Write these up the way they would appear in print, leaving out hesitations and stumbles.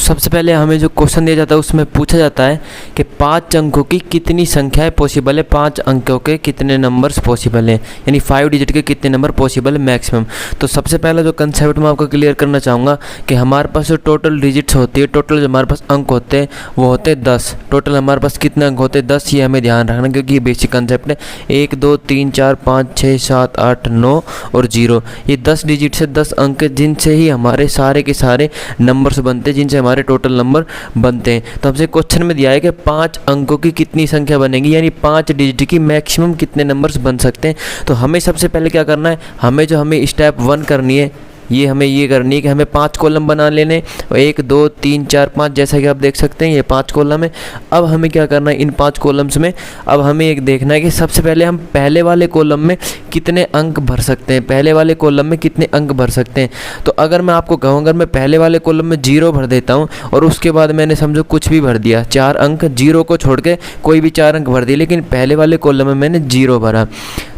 सबसे पहले हमें जो क्वेश्चन दिया जाता है उसमें पूछा जाता है कि 5 अंकों की कितनी संख्याएं पॉसिबल है, 5 अंकों के कितने नंबर्स पॉसिबल हैं, यानी 5 डिजिट के कितने नंबर पॉसिबल है मैक्सिमम। तो सबसे पहला जो कंसेप्ट मैं आपको क्लियर करना चाहूँगा कि हमारे पास जो टोटल डिजिट्स होती है, टोटल जो हमारे पास अंक होते हैं वो होते हैं 10। टोटल हमारे पास कितने अंक होते हैं 10, ये हमें ध्यान रखना क्योंकि ये बेसिक कंसेप्ट है। 1 2 3 4 5 6 7 8 9 और 0, ये 10 डिजिट से 10 अंक जिनसे ही हमारे सारे के सारे नंबर्स बनते हैं, जिनसे हमारे टोटल नंबर बनते हैं। तो हमसे क्वेश्चन में दिया है कि 5 अंकों की कितनी संख्या बनेगी, यानी 5 डिजिट की मैक्सिमम कितने नंबर्स बन सकते हैं। तो हमें सबसे पहले क्या करना है, हमें स्टेप 1 करनी है, ये करनी है कि हमें 5 कॉलम बना लेने, 1 2 3 4 5, जैसा कि आप देख सकते हैं ये 5 कॉलम है। अब हमें क्या करना है, इन 5 कॉलम्स में अब हमें एक देखना है कि सबसे पहले हम पहले वाले कॉलम में कितने अंक भर सकते हैं, पहले वाले कॉलम में कितने अंक भर सकते हैं। तो अगर मैं आपको कहूँ, अगर मैं पहले वाले कॉलम में 0 भर देता हूँ और उसके बाद मैंने समझो कुछ भी भर दिया, 4 अंक, 0 को छोड़ के कोई भी 4 अंक भर दिए, लेकिन पहले वाले कॉलम में मैंने 0 भरा,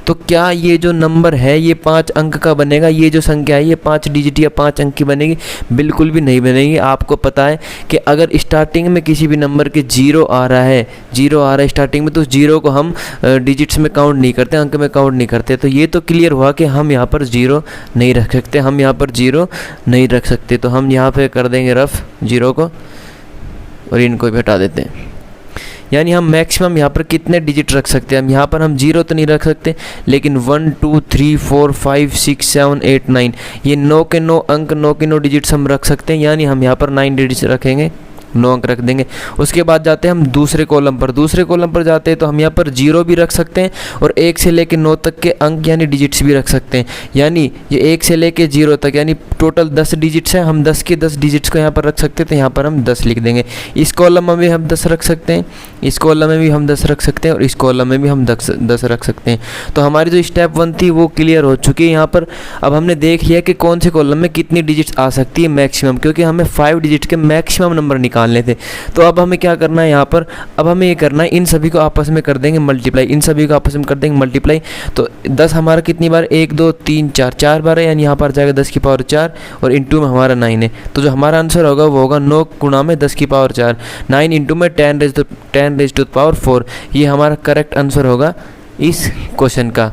तो क्या ये जो नंबर है ये 5 अंक का बनेगा, ये जो संख्या है ये 5 डिजिट या 5 अंक की बनेगी? बिल्कुल भी नहीं बनेगी। आपको पता है कि अगर स्टार्टिंग में किसी भी नंबर के 0 आ रहा है स्टार्टिंग में, तो 0 को हम डिजिट्स में काउंट नहीं करते, अंक में काउंट नहीं करते। तो ये तो क्लियर हुआ कि हम यहाँ पर 0 नहीं रख सकते, हम यहाँ पर 0 नहीं रख सकते। तो हम यहाँ पर कर देंगे रफ 0 को और इनको भी हटा देते हैं। यानी हम मैक्सिमम यहाँ पर कितने डिजिट रख सकते हैं, हम यहाँ पर हम 0 तो नहीं रख सकते, लेकिन 1 2 3 4 5 6 7 8 9, ये 9 के 9 अंक, 9 के 9 डिजिट्स हम रख सकते हैं। यानी हम यहाँ पर 9 डिजिट्स रखेंगे, 9 अंक रख देंगे। उसके बाद जाते हैं हम दूसरे कॉलम पर जाते हैं, तो हम यहाँ पर 0 भी रख सकते हैं और 1 से लेकर 9 तक के अंक यानी डिजिट्स भी रख सकते हैं। यानी ये 1 से लेकर 0 तक यानी टोटल 10 डिजिट्स हैं, हम 10 के 10 डिजिट्स को यहाँ पर रख सकते हैं। तो यहाँ पर हम 10 लिख देंगे। इस कॉलम में भी हम 10 रख सकते हैं, इस कॉलम में भी हम 10 रख सकते हैं और इस कॉलम में भी हम 10 रख सकते हैं। तो हमारी जो स्टेप 1 थी वो क्लियर हो चुकी है यहाँ पर। अब हमने देख लिया कि कौन से कॉलम में कितनी डिजिट्स आ सकती है मैक्सिमम, क्योंकि हमें 5 डिजिट के मैक्सिमम नंबर निकालने थे। तो अब हमें क्या करना है यहाँ पर, अब हमें ये करना है इन सभी को आपस में कर देंगे मल्टीप्लाई, इन सभी को आपस में कर देंगे मल्टीप्लाई। तो 10 हमारा कितनी बार, 1 2 3 4 बार है, यानी यहाँ पर जाएगा 10 की पावर 4 और इंटू में हमारा 9 है। तो जो हमारा आंसर होगा वो होगा 9 गुणा में 10 की पावर 4, 9 इंटू में 10 रेज़ टू द पावर 4। ये हमारा करेक्ट आंसर होगा इस क्वेश्चन का।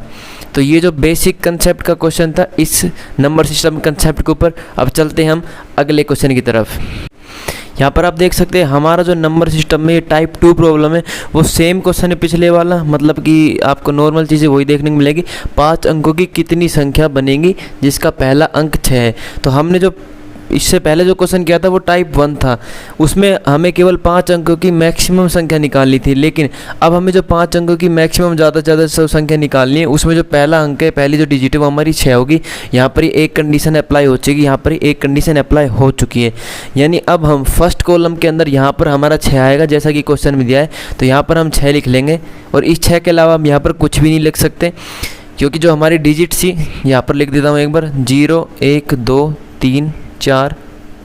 तो ये जो बेसिक कंसेप्ट का क्वेश्चन था इस नंबर सिस्टम कंसेप्ट के ऊपर। अब चलते हैं हम अगले क्वेश्चन की तरफ। यहाँ पर आप देख सकते हैं हमारा जो नंबर सिस्टम में ये टाइप 2 प्रॉब्लम है वो सेम क्वेश्चन है पिछले वाला, मतलब कि आपको नॉर्मल चीज़ें वही देखने को मिलेगी। 5 अंकों की कितनी संख्या बनेगी जिसका पहला अंक 6 है। तो हमने जो इससे पहले जो क्वेश्चन किया था वो टाइप 1 था, उसमें हमें केवल 5 अंकों की मैक्सिमम संख्या निकालनी थी। लेकिन अब हमें जो 5 अंकों की मैक्सिमम ज़्यादा से ज़्यादा संख्या निकालनी है, उसमें जो पहला अंक है, पहली जो डिजिट है वो हमारी 6 होगी। यहाँ पर ही एक कंडीशन अप्लाई हो चुकी है, यहाँ पर ही एक कंडीशन अप्लाई हो चुकी है। यानी अब हम फर्स्ट कॉलम के अंदर यहाँ पर हमारा 6 आएगा जैसा कि क्वेश्चन में दिया है। तो यहाँ पर हम 6 लिख लेंगे और इस 6 के अलावा हम यहाँ पर कुछ भी नहीं लिख सकते, क्योंकि जो हमारी डिजिट थी यहाँ पर लिख देता हूँ एक बार, 0 1 2 3 4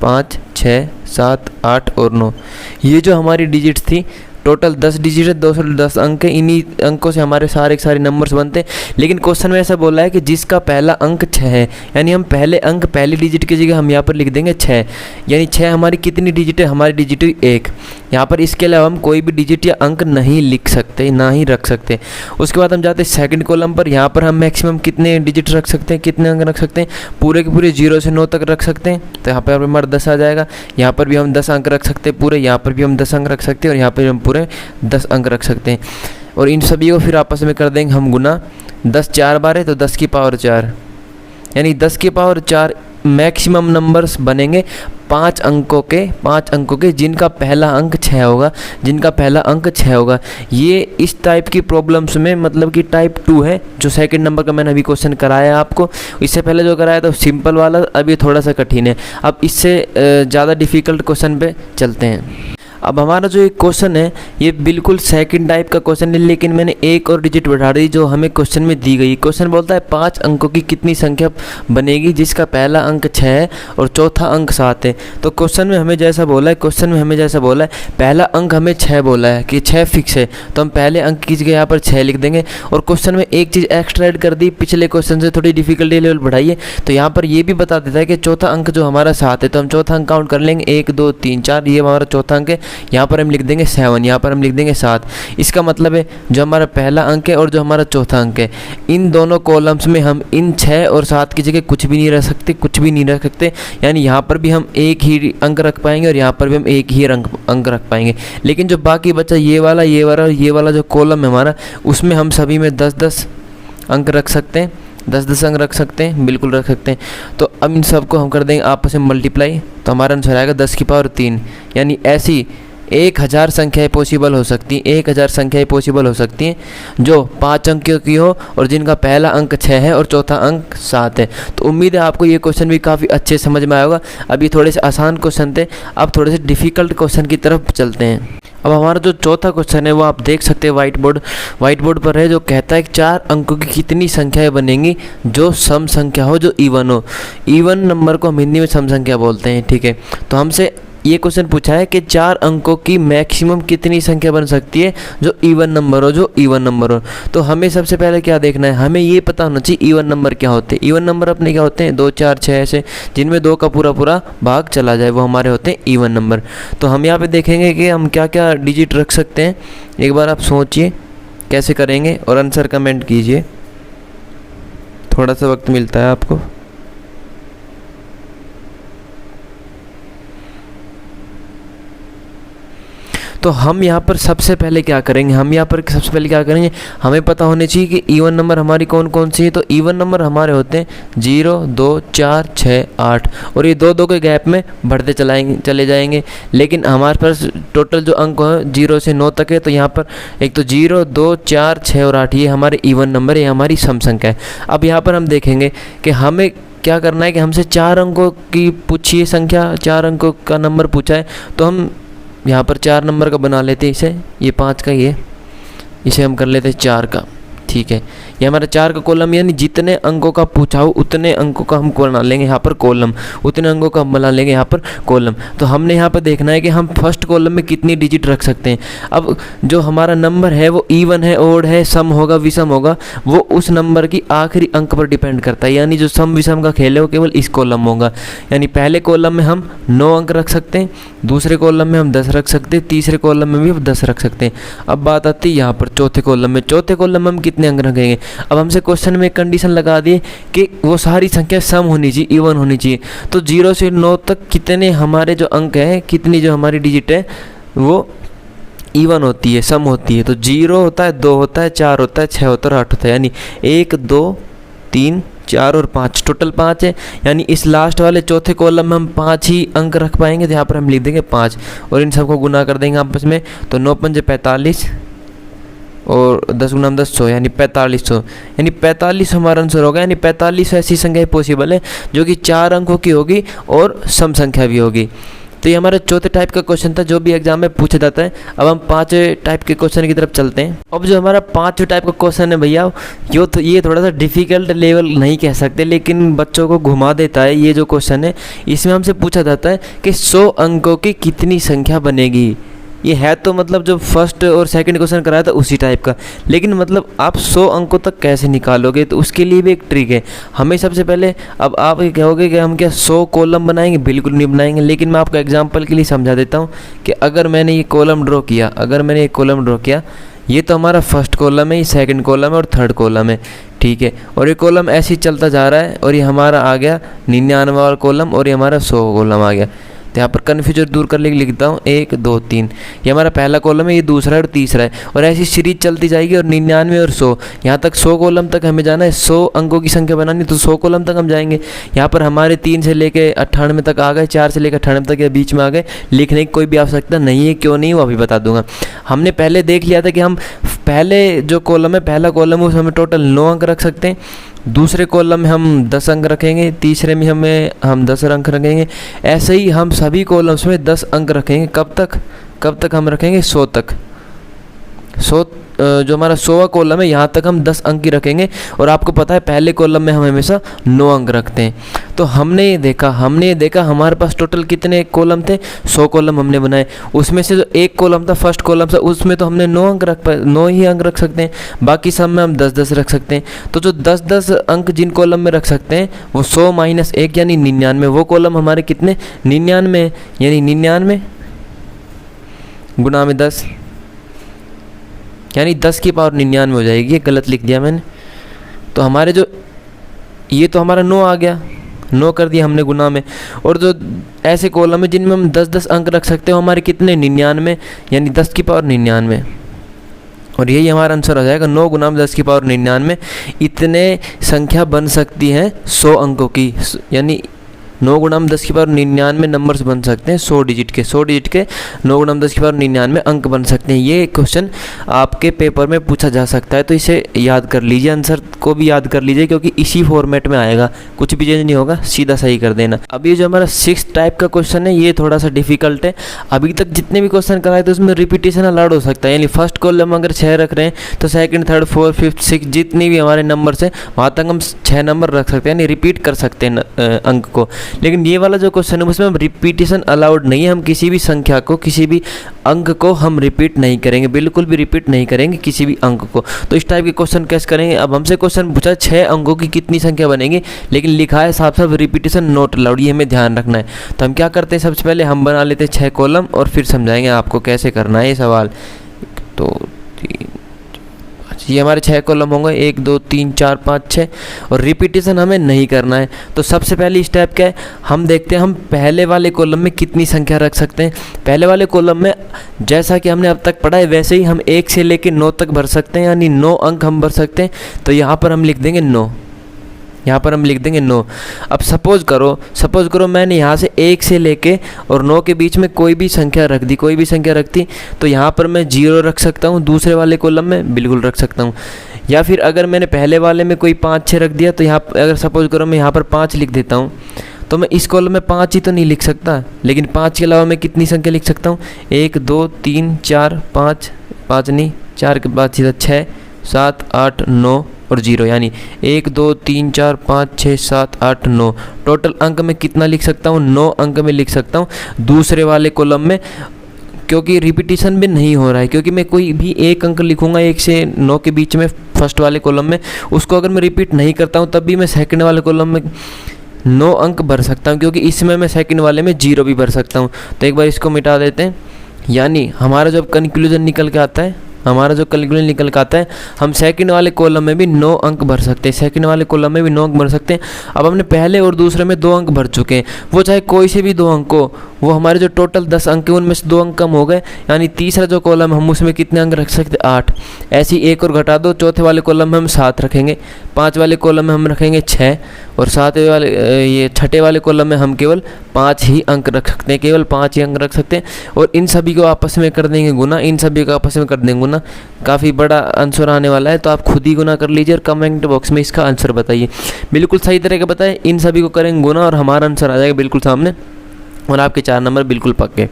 5 6 7 8 और 9, ये जो हमारी डिजिट्स थी टोटल 10 डिजिट है, 210 अंक है। इन्हीं अंकों से हमारे सारे नंबर्स बनते हैं। लेकिन क्वेश्चन में ऐसा बोला है कि जिसका पहला अंक 6 है, यानी हम पहले अंक पहली डिजिट की जगह हम यहाँ पर लिख देंगे 6। यानी 6 हमारी कितनी डिजिट है, हमारी डिजिट हुई 1। यहाँ पर इसके अलावा हम कोई भी डिजिट या अंक नहीं लिख सकते, ना ही रख सकते। उसके बाद हम जाते हैं सेकंड कॉलम पर। यहाँ पर हम मैक्सिमम कितने डिजिट रख सकते हैं, कितने अंक रख सकते हैं, पूरे के पूरे 0 से 9 तक रख सकते हैं। तो यहाँ पर हमारा 10 आ जाएगा। यहाँ पर भी हम 10 अंक रख सकते हैं पूरे, यहाँ पर भी हम 10 अंक रख सकते हैं और यहाँ पर हम पूरे 10 अंक रख सकते हैं। और इन सभी को फिर आपस में कर देंगे हम गुना। 10 4 बार है तो 10 की पावर 4, यानी 10 की पावर 4 मैक्सिमम नंबर्स बनेंगे 5 अंकों के जिनका पहला अंक 6 होगा, ये इस टाइप की प्रॉब्लम्स में मतलब कि टाइप 2 है। जो सेकंड नंबर का मैंने अभी क्वेश्चन कराया आपको, इससे पहले जो कराया था सिंपल वाला, अब ये थोड़ा सा कठिन है। अब इससे ज़्यादा डिफ़िकल्ट क्वेश्चन पे चलते हैं। अब हमारा जो एक क्वेश्चन है ये बिल्कुल सेकंड टाइप का क्वेश्चन है, लेकिन मैंने एक और डिजिट बढ़ा दी जो हमें क्वेश्चन में दी गई। क्वेश्चन बोलता है 5 अंकों की कितनी संख्या बनेगी जिसका पहला अंक 6 है और चौथा अंक 7 है। तो क्वेश्चन में हमें जैसा बोला है पहला अंक हमें 6 बोला है कि 6 फिक्स है, तो हम पहले अंक की जगह यहाँ पर 6 लिख देंगे। और क्वेश्चन में एक चीज़ एक्स्ट्रा ऐड कर दी, पिछले क्वेश्चन से थोड़ी डिफिकल्टी लेवल बढ़ाइए, तो यहाँ पर ये भी बता देता है कि चौथा अंक जो हमारा 7 है, तो हम चौथा अंक काउंट कर लेंगे 1 2 3 4, ये हमारा चौथा अंक है। यहाँ पर हम लिख देंगे 7, यहाँ पर हम लिख देंगे 7। इसका मतलब है जो हमारा पहला अंक है और जो हमारा चौथा अंक है, इन दोनों कॉलम्स में हम इन 6 और 7 की जगह कुछ भी नहीं रख सकते, यानी यहाँ पर भी हम एक ही अंक रख पाएंगे और यहाँ पर भी हम एक ही अंक रख पाएंगे। लेकिन जो बाकी बचा ये वाला जो कॉलम है हमारा, उसमें हम सभी में 10-10 अंक रख सकते हैं, 10-10 अंक रख सकते हैं, बिल्कुल रख सकते हैं। तो अब इन सबको हम कर देंगे आपस में मल्टीप्लाई, तो हमारा आंसर आएगा 10 की पावर 3। यानी ऐसी 1000 संख्याएँ पॉसिबल हो सकती हैं, 1000 संख्याएँ पॉसिबल हो सकती हैं जो 5 अंकों की हो और जिनका पहला अंक 6 है और चौथा अंक 7 है। तो उम्मीद है आपको ये क्वेश्चन भी काफ़ी अच्छे समझ में आया होगा। अब ये थोड़े से आसान क्वेश्चन थे, अब थोड़े से डिफ़िकल्ट क्वेश्चन की तरफ चलते हैं। अब हमारा जो चौथा क्वेश्चन है वो आप देख सकते हैं व्हाइट बोर्ड पर है, जो कहता है कि 4 अंकों की कितनी संख्याएँ बनेंगी जो सम संख्या हो, जो इवन हो। इवन नंबर को हम हिंदी में सम संख्या बोलते हैं, ठीक है। तो हमसे ये क्वेश्चन पूछा है कि 4 अंकों की मैक्सिमम कितनी संख्या बन सकती है जो इवन नंबर हो। तो हमें सबसे पहले क्या देखना है, हमें ये पता होना चाहिए इवन नंबर क्या होते हैं। इवन नंबर अपने क्या होते हैं, 2 4 6 ऐसे, जिनमें 2 का पूरा भाग चला जाए, वो हमारे होते हैं इवन नंबर। तो हम यहाँ पे देखेंगे कि हम क्या क्या डिजिट रख सकते हैं। एक बार आप सोचिए कैसे करेंगे और आंसर कमेंट कीजिए, थोड़ा सा वक्त मिलता है आपको। तो हम यहाँ पर सबसे पहले क्या करेंगे, हमें पता होने चाहिए कि इवन नंबर हमारी कौन कौन सी है। तो इवन नंबर हमारे होते हैं 0 2 4 6 8, और ये 2 के गैप में बढ़ते चले जाएंगे। लेकिन हमारे पास टोटल जो अंक है 0 से 9 तक है, तो यहाँ पर एक तो 0 2 4 6 और 8 ये हमारे इवन नंबर है, ये हमारी सम संख्या है। अब यहाँ पर हम देखेंगे कि हमें क्या करना है कि हमसे 4 अंकों की पूछी संख्या, 4 अंकों का नंबर पूछा है, तो हम यहाँ पर 4 नंबर का बना लेते हैं इसे, ये 5 का ही है, इसे हम कर लेते हैं 4 का, ठीक है। ये हमारा 4 का कॉलम, यानी जितने अंकों का पूछा हो उतने अंकों का हम बना लेंगे यहाँ पर कॉलम, उतने अंकों का हम बना लेंगे यहाँ पर कॉलम। तो हमने यहाँ पर देखना है कि हम फर्स्ट कॉलम में कितनी डिजिट रख सकते हैं। अब जो हमारा नंबर है वो इवन है, ओड है, सम होगा, विषम होगा, वो उस नंबर की आखिरी अंक पर डिपेंड करता है। यानी जो सम विषम का खेल है वो केवल इस कॉलम होगा। यानी पहले कॉलम में हम 9 अंक रख सकते हैं, दूसरे कॉलम में हम 10 रख सकते हैं, तीसरे कॉलम में भी हम 10 रख सकते हैं। अब बात आती है यहाँ पर चौथे कॉलम में हम कितने अंक रखेंगे। अब हमसे क्वेश्चन में एक कंडीशन लगा दी कि वो सारी संख्या सम होनी चाहिए, इवन होनी चाहिए। तो 0 से 9 तक कितने हमारे जो अंक हैं, कितनी जो हमारी डिजिट है वो इवन होती है, सम होती है। तो 0 होता है, 2 होता है, 4 होता है, 6 होता है और 8 होता है। यानी 1 2 3 4 और 5, टोटल 5 है। यानी इस लास्ट वाले चौथे कॉलम में हम 5 ही अंक रख पाएंगे, तो यहाँ पर हम लिख देंगे 5 और इन सबको गुना कर देंगे आपस में। तो 9 पंजे 45 और 10 गुना 10 100, यानी 4500, यानी 45 हमारा आंसर होगा। यानी 45 ऐसी संख्या पॉसिबल है जो कि 4 अंकों की होगी और सम संख्या भी होगी। तो ये हमारा चौथे टाइप का क्वेश्चन था जो भी एग्जाम में पूछा जाता है। अब हम 5वें टाइप के क्वेश्चन की तरफ चलते हैं। अब जो हमारा 5वें टाइप का क्वेश्चन है भैया, ये थोड़ा सा डिफिकल्ट लेवल नहीं कह सकते, लेकिन बच्चों को घुमा देता है। ये जो क्वेश्चन है इसमें हमसे पूछा जाता है कि 100 अंकों की कितनी संख्या बनेगी। ये है तो मतलब जो फर्स्ट और सेकंड क्वेश्चन कराया था उसी टाइप का, लेकिन मतलब आप 100 अंकों तक कैसे निकालोगे, तो उसके लिए भी एक ट्रिक है। हमें सबसे पहले, अब आप ये कहोगे कि हम क्या 100 कॉलम बनाएंगे, बिल्कुल नहीं बनाएंगे। लेकिन मैं आपको एग्जांपल के लिए समझा देता हूँ कि अगर मैंने ये कॉलम ड्रॉ किया, ये तो हमारा फर्स्ट कॉलम है, ये सेकंड कॉलम है और थर्ड कॉलम है, ठीक है। और ये कॉलम ऐसे ही चलता जा रहा है और ये हमारा आ गया 99 वाला कॉलम और ये हमारा 100 कॉलम आ गया। तो यहाँ पर कन्फ्यूजन दूर करने के लिए लिखता हूँ 1 2 3, ये हमारा पहला कॉलम है, ये दूसरा है और तीसरा है, और ऐसी सीरीज चलती जाएगी। और 99 और 100, यहाँ तक 100 कॉलम तक हमें जाना है, 100 अंकों की संख्या बनानी, तो 100 कॉलम तक हम जाएंगे। यहाँ पर हमारे 3 से लेके 98 तक आ गए, 4 से लेकर 98 तक या बीच में आ गए। लिखने की कोई भी आवश्यकता नहीं है, क्यों नहीं वो अभी बता दूंगा। हमने पहले देख लिया था कि हम पहले जो कॉलम है, पहला कॉलम है, उसमें हमें टोटल 9 अंक रख सकते हैं। दूसरे कॉलम में हम 10 अंक रखेंगे, तीसरे में हम 10 अंक रखेंगे। ऐसे ही हम सभी कॉलम्स में 10 अंक रखेंगे। कब तक? कब तक हम रखेंगे? 100 तक। 100 जो हमारा 100वां कॉलम है यहाँ तक हम 10 अंक ही रखेंगे। और आपको पता है पहले कॉलम में हम हमेशा 9 अंक रखते हैं। तो हमने ये देखा हमारे पास टोटल कितने कॉलम थे? 100 कॉलम हमने बनाए। उसमें से जो एक कॉलम था, फर्स्ट कॉलम था, उसमें तो हमने 9 अंक 9 ही अंक रख सकते हैं। बाकी सब में हम 10-10 रख सकते हैं। तो जो 10-10 अंक जिन कॉलम में रख सकते हैं वो 100 - 1 यानी 99। वो कॉलम हमारे कितने? 99, यानी 99 गुना में 10 यानी 10 की पावर 99 हो जाएगी। गलत लिख दिया मैंने। तो हमारे जो ये तो हमारा 9 आ गया, 9 कर दिया हमने गुना में। और जो ऐसे कॉलम है जिनमें हम 10-10 अंक रख सकते हो हमारे कितने? 99 यानी 10 की पावर 99। और यही हमारा आंसर हो जाएगा 9 गुना में 10 की पावर 99। इतने संख्या बन सकती है 100 अंकों की, यानी 9 गुना में 10 की पावर 99 नंबर्स बन सकते हैं 100 डिजिट के। 9 गुना में 10 की पावर 99 अंक बन सकते हैं। ये क्वेश्चन आपके पेपर में पूछा जा सकता है, तो इसे याद कर लीजिए, आंसर को भी याद कर लीजिए, क्योंकि इसी फॉर्मेट में आएगा, कुछ भी चेंज नहीं होगा, सीधा सही कर देना। अभी जो हमारा 6th टाइप का क्वेश्चन है ये थोड़ा सा डिफिकल्ट है। अभी तक जितने भी क्वेश्चन कराए थे उसमें रिपीटेशन अलाउड हो सकता है, यानी फर्स्ट कॉलम अगर 6 रख रहे हैं तो second, third, fourth, fifth, six जितनी भी हमारे नंबर्स हैं वहाँ तक हम 6 नंबर रख सकते हैं, यानी रिपीट कर सकते हैं अंक को। लेकिन ये वाला जो क्वेश्चन है उसमें रिपीटेशन अलाउड नहीं है। हम किसी भी संख्या को, किसी भी अंक को हम रिपीट नहीं करेंगे, बिल्कुल भी रिपीट नहीं करेंगे किसी भी अंक को। तो इस टाइप के क्वेश्चन कैसे करेंगे? अब हमसे क्वेश्चन पूछा 6 अंकों की कितनी संख्या बनेगी, लेकिन लिखा है साफ साफ रिपीटेशन नॉट अलाउड, ये हमें ध्यान रखना है। तो हम क्या करते हैं, सबसे पहले हम बना लेते हैं 6 कॉलम और फिर समझाएंगे आपको कैसे करना है ये सवाल। तो ये हमारे 6 कॉलम होंगे, 1 2 3 4 5 6, और रिपीटेशन हमें नहीं करना है। तो सबसे पहले स्टेप क्या है, हम देखते हैं हम पहले वाले कॉलम में कितनी संख्या रख सकते हैं। पहले वाले कॉलम में जैसा कि हमने अब तक पढ़ा है वैसे ही हम 1 से लेकर 9 तक भर सकते हैं, यानी 9 अंक हम भर सकते हैं। तो यहाँ पर हम लिख देंगे 9, यहाँ पर हम लिख देंगे 9। अब सपोज़ करो मैंने यहाँ से 1 से लेके और 9 के बीच में कोई भी संख्या रख दी, तो यहाँ पर मैं 0 रख सकता हूँ, दूसरे वाले कॉलम में बिल्कुल रख सकता हूँ। या फिर अगर मैंने पहले वाले में कोई 5-6 रख दिया तो यहाँ अगर सपोज़ करो मैं यहाँ पर 5 लिख देता हूँ, तो मैं इस कॉलम में 5 ही तो नहीं लिख सकता, लेकिन 5 के अलावा मैं कितनी संख्या लिख सकता हूँ? 1 2 3 4 5, 5 नहीं 4 के बाद सीधा 6 7 8 9 और 0, यानी 1 2 3 4 5 6 7 8 9। टोटल अंक में कितना लिख सकता हूँ? 9 अंक में लिख सकता हूँ दूसरे वाले कॉलम में, क्योंकि रिपीटेशन भी नहीं हो रहा है। क्योंकि मैं कोई भी एक अंक लिखूंगा 1 से 9 के बीच में फर्स्ट वाले कॉलम में, उसको अगर मैं रिपीट नहीं करता हूँ तब भी मैं सेकंड वाले कॉलम में 9 अंक भर सकता हूँ, क्योंकि इसमें मैं सेकंड वाले में 0 भी भर सकता हूँ। तो एक बार इसको मिटा देते हैं, यानी हमारा जब कंक्लूजन निकल के आता है, हम सेकंड वाले कॉलम में भी 9 अंक भर सकते हैं। अब हमने पहले और दूसरे में 2 अंक भर चुके हैं, वो चाहे कोई से भी 2 अंक हो, वो हमारे जो टोटल 10 अंक हैं उनमें से 2 अंक कम हो गए, यानी तीसरा जो कॉलम हम उसमें कितने अंक रख सकते हैं? 8। ऐसे ही एक और घटा दो, चौथे वाले कॉलम में हम 7 रखेंगे, 5 वाले कॉलम में हम रखेंगे 6, और छठे वाले कॉलम में हम केवल 5 ही अंक रख सकते हैं, और इन सभी को आपस में कर देंगे गुना। काफ़ी बड़ा आंसर आने वाला है, तो आप खुद ही गुना कर लीजिए और कमेंट बॉक्स में इसका आंसर बताइए। बिल्कुल सही तरह का बताएं, इन सभी को करेंगे गुना और हमारा आंसर आ जाएगा बिल्कुल सामने, और आपके 4 नंबर बिल्कुल पक्के।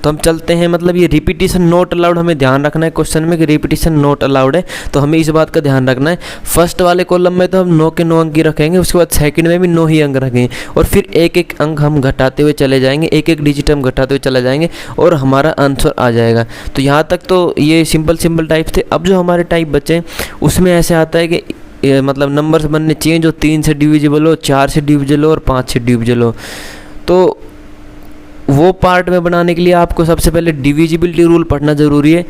तो हम चलते हैं, मतलब ये रिपीटेशन नॉट अलाउड हमें ध्यान रखना है क्वेश्चन में कि रिपीटेशन नॉट अलाउड है, तो हमें इस बात का ध्यान रखना है। फर्स्ट वाले कॉलम में तो हम 9 के 9 अंक ही रखेंगे, उसके बाद सेकंड में भी 9 ही अंक रखेंगे, और फिर एक एक अंक हम घटाते हुए चले जाएंगे, एक एक डिजिट हम घटाते हुए चले जाएंगे और हमारा आंसर आ जाएगा। तो यहाँ तक तो ये सिंपल टाइप थे। अब जो हमारे टाइप बचे उसमें ऐसे आता है कि मतलब नंबर्स बनने चाहिए जो 3 से डिविजिबल हो, 4 से डिविजिबल हो और 5 से डिविजिबल हो। तो वो पार्ट में बनाने के लिए आपको सबसे पहले डिविजिबिलिटी रूल पढ़ना ज़रूरी है।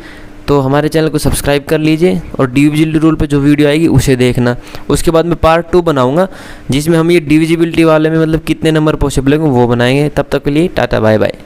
तो हमारे चैनल को सब्सक्राइब कर लीजिए और डिविजिबिलिटी रूल पे जो वीडियो आएगी उसे देखना। उसके बाद मैं पार्ट 2 बनाऊंगा जिसमें हम ये डिविजिबिलिटी वाले में मतलब कितने नंबर पॉसिबल है वो बनाएंगे। तब तक के लिए टाटा बाय बाय।